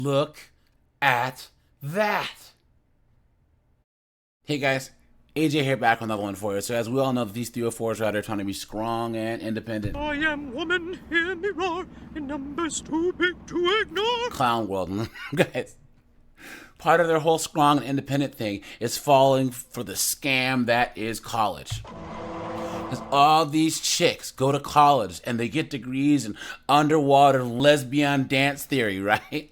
Look at that. Hey guys, AJ here back with another one for you. So as we all know, these 304s are out there trying to be strong and independent. I am woman, hear me roar, in numbers too big to ignore. Clown world. Guys, part of their whole strong and independent thing is falling for the scam that is college. Because all these chicks go to college and they get degrees in underwater lesbian dance theory, right?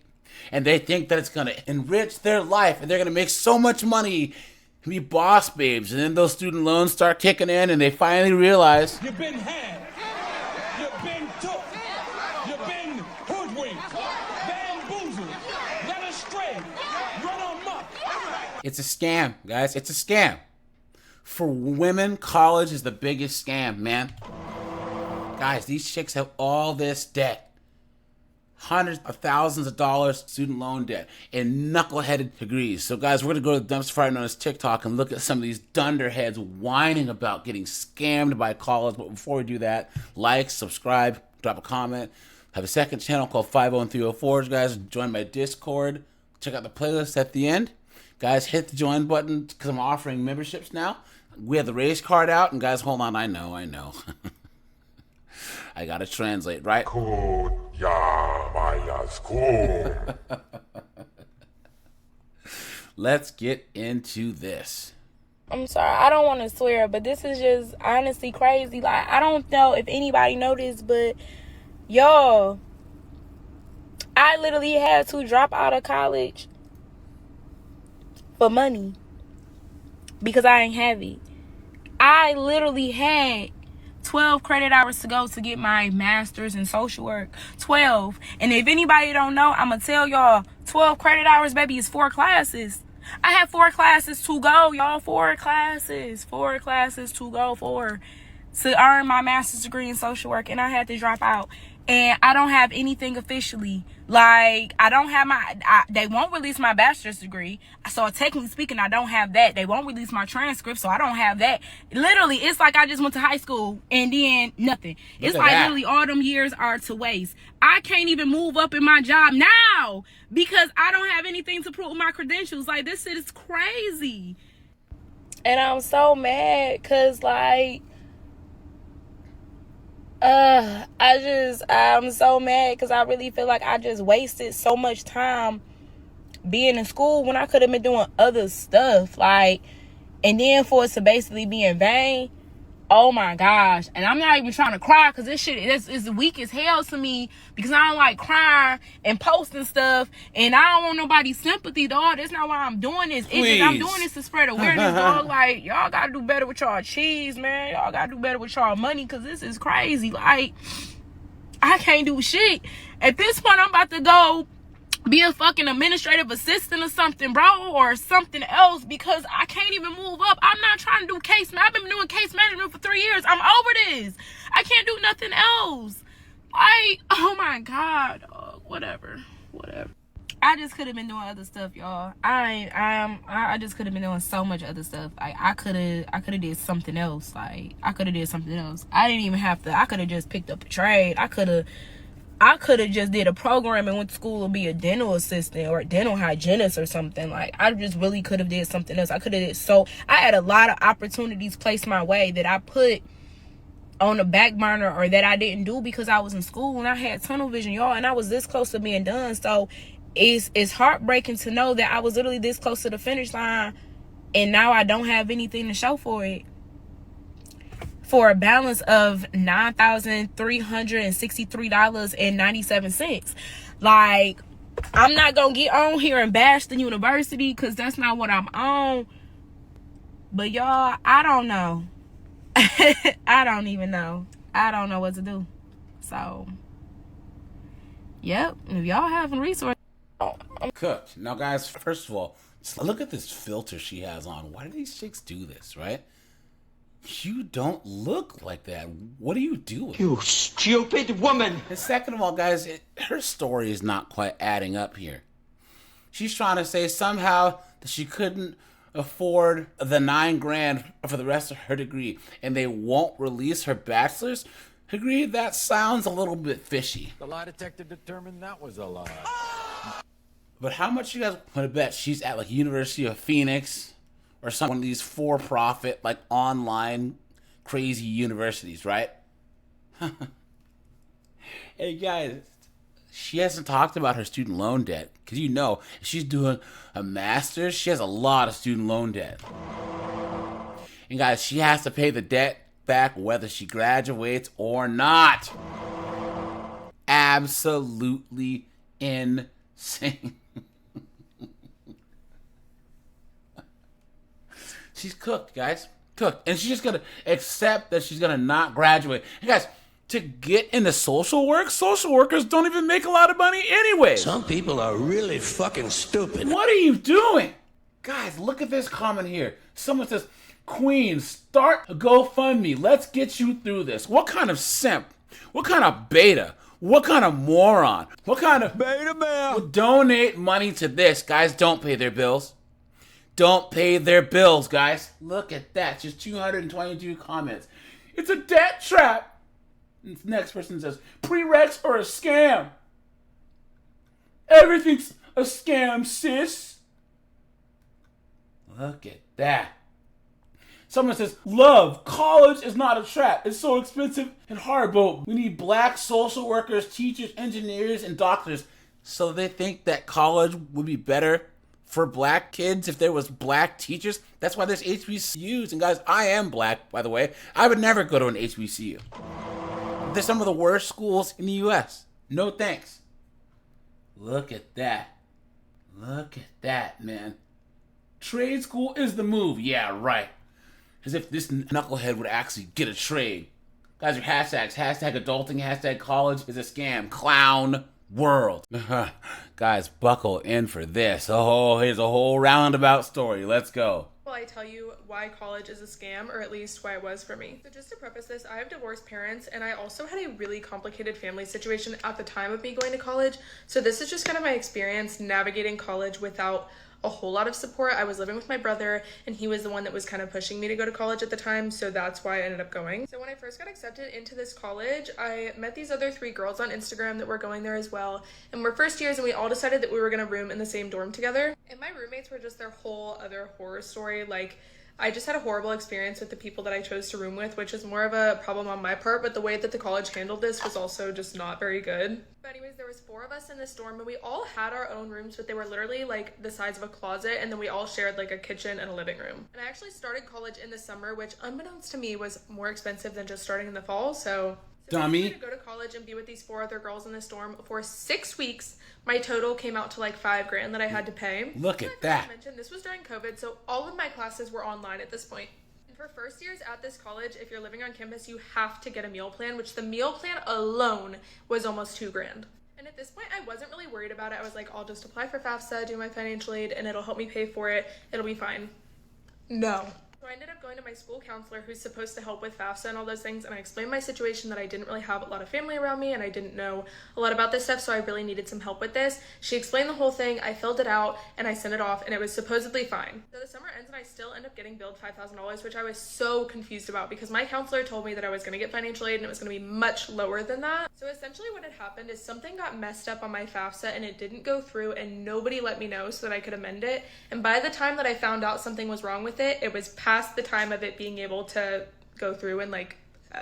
And they think that it's going to enrich their life and they're going to make so much money and be boss babes. And then those student loans start kicking in and they finally realize you've been had, you've been took, you've been hoodwinked, bamboozled, led astray, run amok. it's a scam, guys. It's a scam. For women, college is the biggest scam, man. Guys, these chicks have all this debt. Hundreds of thousands of dollars student loan debt and knuckleheaded degrees. So guys, we're going to go to the dumpster fire known as TikTok and look at some of these dunderheads whining about getting scammed by college. But before we do that, like, subscribe, drop a comment. I have a second channel called 50304s, guys. Join my Discord. Check out the playlist at the end. Guys, hit the join button because I'm offering memberships now. We have the race card out, and guys, hold on, I know. I gotta translate, right? Let's get into this. I'm sorry, I don't want to swear, but this is just honestly crazy. Like, I don't know if anybody noticed, but y'all, I literally had to drop out of college for money because I ain't have it. I literally had 12 credit hours to go to get my master's in social work. 12. And if anybody don't know, I'm going to tell y'all, 12 credit hours, baby, is 4 classes. I had 4 classes to go, y'all. 4 classes. 4 classes to go to earn my master's degree in social work. And I had to drop out. And I don't have anything officially. Like, I don't have they won't release my bachelor's degree. So technically speaking, I don't have that. They won't release my transcript, so I don't have that. Literally, it's like I just went to high school and then nothing. It's like literally all them years are to waste. I can't even move up in my job now because I don't have anything to prove my credentials. Like, this shit is crazy. And I'm so mad because, like, I'm so mad because I really feel like I just wasted so much time being in school when I could have been doing other stuff. Like, and then for it to basically be in vain. Oh my gosh. And I'm not even trying to cry because this shit is weak as hell to me because I don't like crying and posting stuff and I don't want nobody's sympathy, dog. That's not why I'm doing this. I'm doing this to spread awareness, dog. Like, y'all gotta do better with y'all cheese, man. Y'all gotta do better with y'all money because this is crazy. Like, I can't do shit. At this point, I'm about to go be a fucking administrative assistant or something, bro, or something else because I can't even move up. I'm not trying to do case management. I've been doing case management for 3 years. I'm over this. I can't do nothing else. Like, oh my God. Whatever. I just could have been doing other stuff, y'all. I just could have been doing so much other stuff. Like, I could have did something else. I didn't even have to. I could have just picked up a trade. I could have just did a program and went to school to be a dental assistant or a dental hygienist or something. Like, I just really could have did something else. I had a lot of opportunities placed my way that I put on the back burner or that I didn't do because I was in school and I had tunnel vision, y'all, and I was this close to being done. So it's heartbreaking to know that I was literally this close to the finish line and now I don't have anything to show for it. For a balance of $9,363.97. Like, I'm not gonna get on here and bash the university because that's not what I'm on. But y'all, I don't know. I don't even know. I don't know what to do. So, yep. If y'all having resources, Cooked. Now, guys, first of all, look at this filter she has on. Why do these chicks do this, right? You don't look like that. What are you doing? You stupid woman! And second of all, guys, her story is not quite adding up here. She's trying to say somehow that she couldn't afford the $9,000 for the rest of her degree and they won't release her bachelor's degree. That sounds a little bit fishy. The lie detector determined that was a lie. But how much you guys want to bet she's at like University of Phoenix or some one of these for-profit like online crazy universities, right? Hey guys, she hasn't talked about her student loan debt because if she's doing a master's, she has a lot of student loan debt. And guys, she has to pay the debt back whether she graduates or not. Absolutely insane. She's cooked, guys. Cooked. And she's just going to accept that she's going to not graduate. And guys, to get into social workers don't even make a lot of money anyway. Some people are really fucking stupid. What are you doing? Guys, look at this comment here. Someone says, Queen, start a GoFundMe. Let's get you through this. What kind of simp? What kind of beta? What kind of moron? What kind of Beta man would donate money to this? Guys, don't pay their bills. Don't pay their bills, guys. Look at that. Just 222 comments. It's a debt trap. And the next person says, prereqs are a scam. Everything's a scam, sis. Look at that. Someone says, love, college is not a trap. It's so expensive and hard, but we need black social workers, teachers, engineers, and doctors. So they think that college would be better for black kids if there was black teachers. That's why there's HBCUs. And guys, I am black, by the way. I would never go to an HBCU. They're some of the worst schools in the U.S. No thanks. Look at that. Look at that, man. Trade school is the move. Yeah, right. As if this knucklehead would actually get a trade. Guys, your hashtags. Hashtag adulting, hashtag college is a scam. Clown world. Guys, buckle in for this. Oh, here's a whole roundabout story. Let's go. Well, I tell you why college is a scam, or at least why it was for me. So just to preface this, I have divorced parents, and I also had a really complicated family situation at the time of me going to college. So this is just kind of my experience navigating college without a whole lot of support. I was living with my brother, and he was the one that was kind of pushing me to go to college at the time, so that's why I ended up going. So when I first got accepted into this college, I met these other 3 girls on Instagram that were going there as well, and we're first years, and we all decided that we were gonna room in the same dorm together. And my roommates were just their whole other horror story. Like, I just had a horrible experience with the people that I chose to room with, which is more of a problem on my part, but the way that the college handled this was also just not very good. But anyways, there was 4 of us in this dorm, and we all had our own rooms, but they were literally like the size of a closet, and then we all shared like a kitchen and a living room. And I actually started college in the summer, which unbeknownst to me was more expensive than just starting in the fall, so Dummy. to go to college and be with these 4 other girls in this dorm for 6 weeks, my total came out to like $5,000 that I had to pay. Look at that. Like I mentioned, this was during COVID, so all of my classes were online at this point. And for first years at this college, if you're living on campus, you have to get a meal plan, which the meal plan alone was almost $2,000. And at this point, I wasn't really worried about it. I was like, I'll just apply for FAFSA, do my financial aid, and it'll help me pay for it. It'll be fine. No. So I ended up going to my school counselor, who's supposed to help with FAFSA and all those things, and I explained my situation, that I didn't really have a lot of family around me and I didn't know a lot about this stuff, so I really needed some help with this. She explained the whole thing, I filled it out, and I sent it off, and it was supposedly fine. So the summer ends and I still end up getting billed $5,000, which I was so confused about because my counselor told me that I was going to get financial aid and it was going to be much lower than that. So essentially what had happened is something got messed up on my FAFSA and it didn't go through, and nobody let me know so that I could amend it. And by the time that I found out something was wrong with it, it was past the time of it being able to go through and like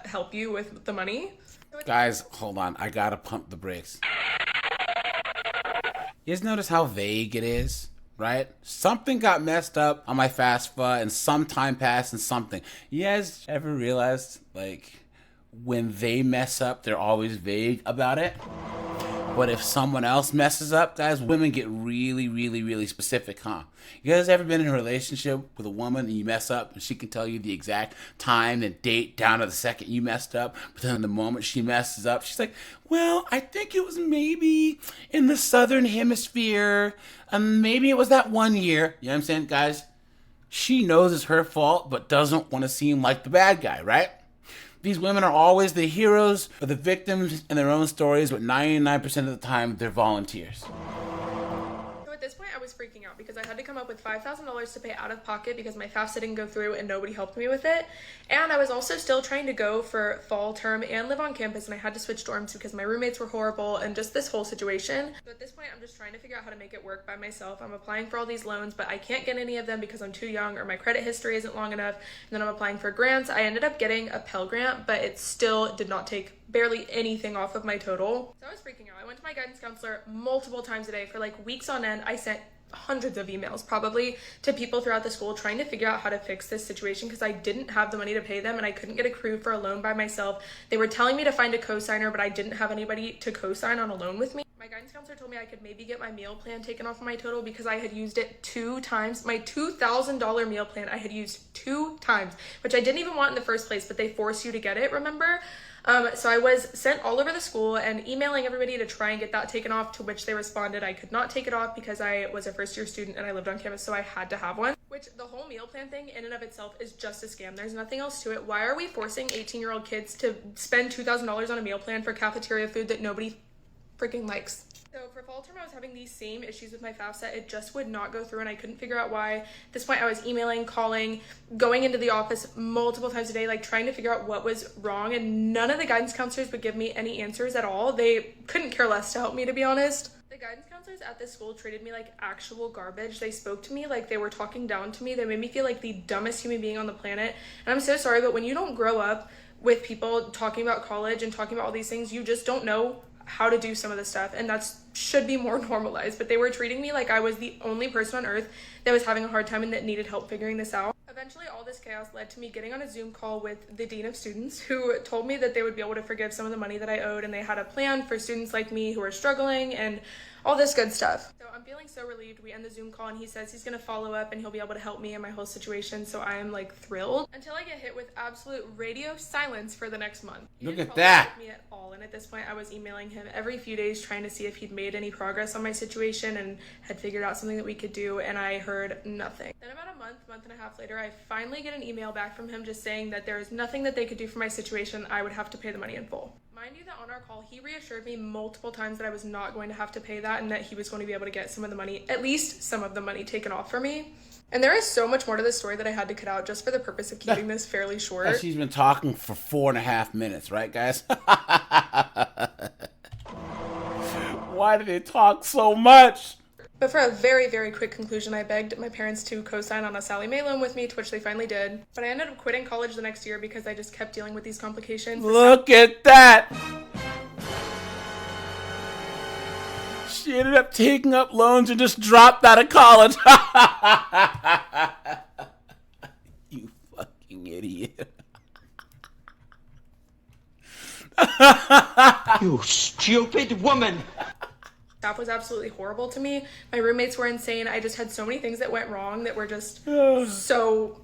help you with the money. Guys, hold on. I gotta pump the brakes. You guys notice how vague it is, right? Something got messed up on my FAFSA and some time passed and something. You guys ever realized, like, when they mess up, they're always vague about it? But if someone else messes up, guys, women get really, really, really specific, huh? You guys ever been in a relationship with a woman and you mess up and she can tell you the exact time and date down to the second you messed up, but then the moment she messes up, she's like, well, I think it was maybe in the southern hemisphere, maybe it was that one year. You know what I'm saying, guys? She knows it's her fault, but doesn't want to seem like the bad guy, right? These women are always the heroes or the victims in their own stories, but 99% of the time, they're volunteers. So at this point, I was was freaking out because I had to come up with $5,000 to pay out of pocket because my FAFSA didn't go through and nobody helped me with it. And I was also still trying to go for fall term and live on campus, and I had to switch dorms because my roommates were horrible and just this whole situation. So at this point, I'm just trying to figure out how to make it work by myself. I'm applying for all these loans, but I can't get any of them because I'm too young or my credit history isn't long enough. And then I'm applying for grants. I ended up getting a Pell Grant, but it still did not take barely anything off of my total. So I was freaking out. I went to my guidance counselor multiple times a day for like weeks on end. I sent hundreds of emails probably to people throughout the school trying to figure out how to fix this situation because I didn't have the money to pay them and I couldn't get approved for a loan by myself. They were telling me to find a co-signer, but I didn't have anybody to co-sign on a loan with me. My guidance counselor told me I could maybe get my meal plan taken off of my total because I had used it 2 times. My $2,000 meal plan I had used 2 times, which I didn't even want in the first place, but they force you to get it, remember? So I was sent all over the school and emailing everybody to try and get that taken off, to which they responded I could not take it off because I was a first-year student and I lived on campus, so I had to have one. Which the whole meal plan thing in and of itself is just a scam. There's nothing else to it. Why are we forcing 18-year-old kids to spend $2,000 on a meal plan for cafeteria food that nobody freaking likes? So for fall term, I was having these same issues with my FAFSA. It just would not go through and I couldn't figure out why. At this point, I was emailing, calling, going into the office multiple times a day, like trying to figure out what was wrong. And none of the guidance counselors would give me any answers at all. They couldn't care less to help me, to be honest. The guidance counselors at this school treated me like actual garbage. They spoke to me like they were talking down to me. They made me feel like the dumbest human being on the planet. And I'm so sorry, but when you don't grow up with people talking about college and talking about all these things, you just don't know how to do some of this stuff, and that should be more normalized. But they were treating me like I was the only person on earth that was having a hard time and that needed help figuring this out. Eventually, all this chaos led to me getting on a Zoom call with the dean of students, who told me that they would be able to forgive some of the money that I owed, and they had a plan for students like me who are struggling and all this good stuff. So I'm feeling so relieved. We end the Zoom call and he says he's gonna follow up and he'll be able to help me in my whole situation, so I am like thrilled, until I get hit with absolute radio silence for the next month. He Look didn't at follow that. up with me at all, and at this point I was emailing him every few days trying to see if he'd made any progress on my situation and had figured out something that we could do, and I heard nothing. Then about a month and a half later, I finally get an email back from him just saying that there is nothing that they could do for my situation. I would have to pay the money in full. Mind you that on our call, he reassured me multiple times that I was not going to have to pay that and that he was going to be able to get some of the money, at least some of the money, taken off for me. And there is so much more to this story that I had to cut out just for the purpose of keeping this fairly short. She's been talking for 4.5 minutes, right, guys? Why did they talk so much? But for a very, very quick conclusion, I begged my parents to co-sign on a Sallie Mae loan with me, to which they finally did. But I ended up quitting college the next year because I just kept dealing with these complications. Look at that! She ended up taking up loans and just dropped out of college. You fucking idiot. You stupid woman! Staff was absolutely horrible to me. My roommates were insane. I just had so many things that went wrong that were just so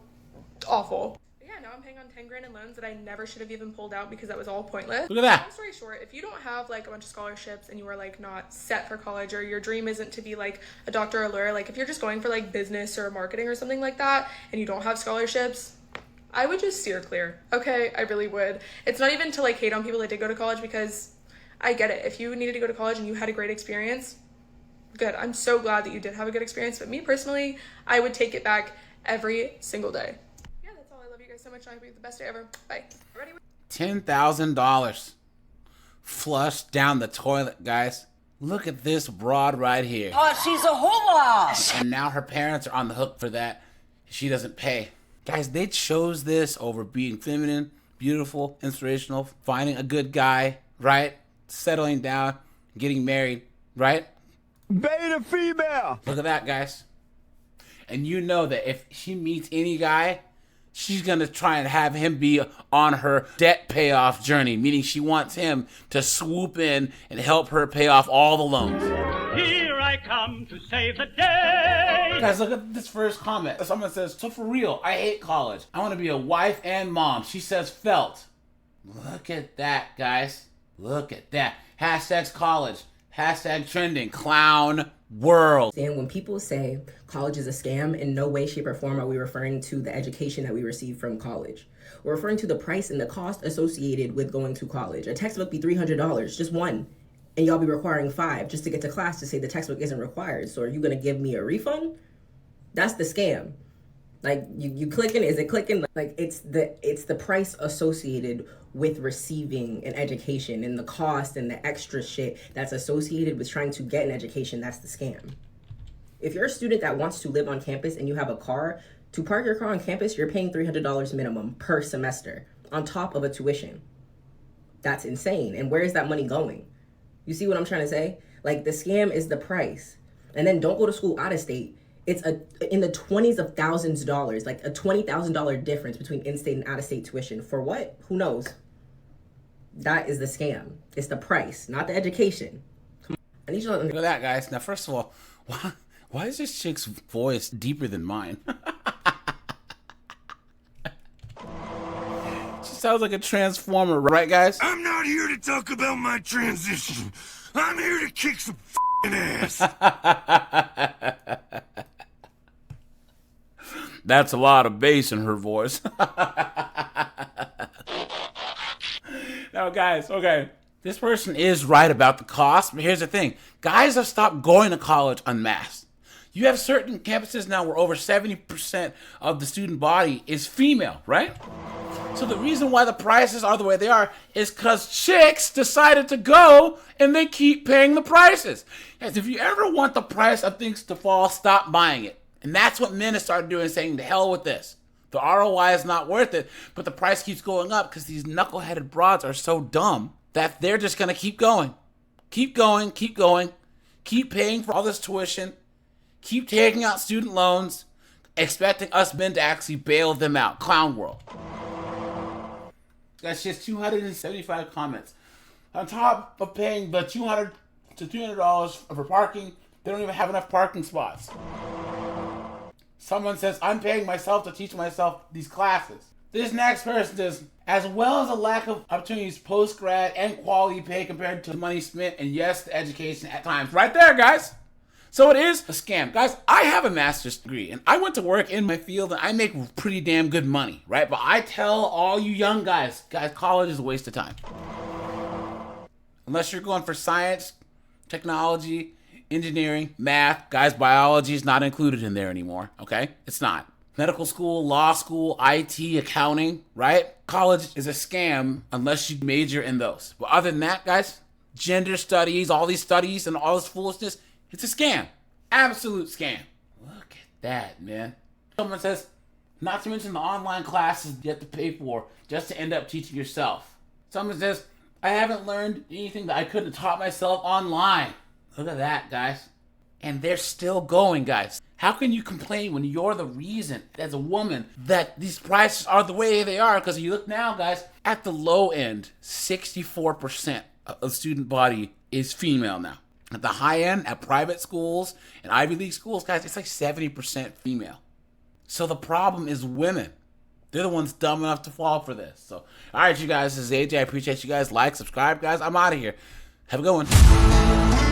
awful. But yeah, now I'm paying on 10 grand in loans that I never should have even pulled out because that was all pointless. Look at that. Long story short, if you don't have like a bunch of scholarships and you are like not set for college, or your dream isn't to be like a doctor or a lawyer, like if you're just going for like business or marketing or something like that and you don't have scholarships, I would just steer clear. Okay, I really would. It's not even to like hate on people that did go to college, because I get it. If you needed to go to college and you had a great experience, good. I'm so glad that you did have a good experience. But me personally, I would take it back every single day. Yeah, that's all. I love you guys so much. I hope you have the best day ever. Bye. Ready? $10,000 flushed down the toilet, guys. Look at this broad right here. Oh, she's a hula! And now her parents are on the hook for that. She doesn't pay. Guys, they chose this over being feminine, beautiful, inspirational, finding a good guy, right? Settling down, getting married, right? Beta female! Look at that, guys. And you know that if she meets any guy, she's gonna try and have him be on her debt payoff journey, meaning she wants him to swoop in and help her pay off all the loans. Here I come to save the day! Guys, look at this first comment. Someone says, so for real, I hate college. I want to be a wife and mom. She says felt. Look at that, guys. Look at that. Hashtags college. Hashtag trending. Clown world. And when people say college is a scam, in no way, shape, or form are we referring to the education that we receive from college. We're referring to the price and the cost associated with going to college. A textbook be $300, just one. and y'all be requiring 5 just to get to class to say the textbook isn't required. So are you going to give me a refund? That's the scam. Like, you clicking, is it clicking? Like, it's the price associated with receiving an education and the cost and the extra shit that's associated with trying to get an education. That's the scam. If you're a student that wants to live on campus and you have a car, to park your car on campus, you're paying $300 minimum per semester on top of a tuition. That's insane. And where is that money going? You see what I'm trying to say? Like, the scam is the price. And then don't go to school out of state. It's in the 20s of thousands of dollars, like a $20,000 difference between in-state and out-of-state tuition. For what? Who knows? That is the scam. It's the price, not the education. Come on. I need you to Look at that, guys. Now, first of all, why is this chick's voice deeper than mine? She sounds like a transformer, right, guys? I'm not here to talk about my transition. I'm here to kick some ass. That's a lot of bass in her voice. Now, guys, okay. This person is right about the cost, but here's the thing. Guys have stopped going to college en masse. You have certain campuses now where over 70% of the student body is female, right? So the reason why the prices are the way they are is because chicks decided to go and they keep paying the prices. Guys, if you ever want the price of things to fall, stop buying it. And that's what men have started doing, saying, to hell with this. The ROI is not worth it, but the price keeps going up because these knuckleheaded broads are so dumb that they're just going to keep going. Keep going, keep going. Keep paying for all this tuition. Keep taking out student loans, expecting us men to actually bail them out. Clown world. Guys, she has 275 comments. On top of paying the $200 to $300 for parking, they don't even have enough parking spots. Someone says, I'm paying myself to teach myself these classes. This next person says, as well as a lack of opportunities post-grad and quality pay compared to the money spent, and yes, the education at times. Right there, guys. So it is a scam. Guys, I have a master's degree, and I went to work in my field, and I make pretty damn good money, right? But I tell all you young guys, college is a waste of time. Unless you're going for science, technology, engineering, math, guys, biology is not included in there anymore, okay? It's not. Medical school, law school, IT, accounting, right? College is a scam unless you major in those. But other than that, guys, gender studies, all these studies and all this foolishness, it's a scam. Absolute scam. Look at that, man. Someone says, not to mention the online classes you have to pay for just to end up teaching yourself. Someone says, I haven't learned anything that I couldn't have taught myself online. Look at that, guys. And they're still going, guys. How can you complain when you're the reason, as a woman, that these prices are the way they are? Because you look now, guys, at the low end, 64% of the student body is female now. At the high end, at private schools and Ivy League schools, guys, it's like 70% female. So the problem is women. They're the ones dumb enough to fall for this. So, all right, you guys, this is AJ. I appreciate you guys. Like, subscribe, guys. I'm out of here. Have a good one.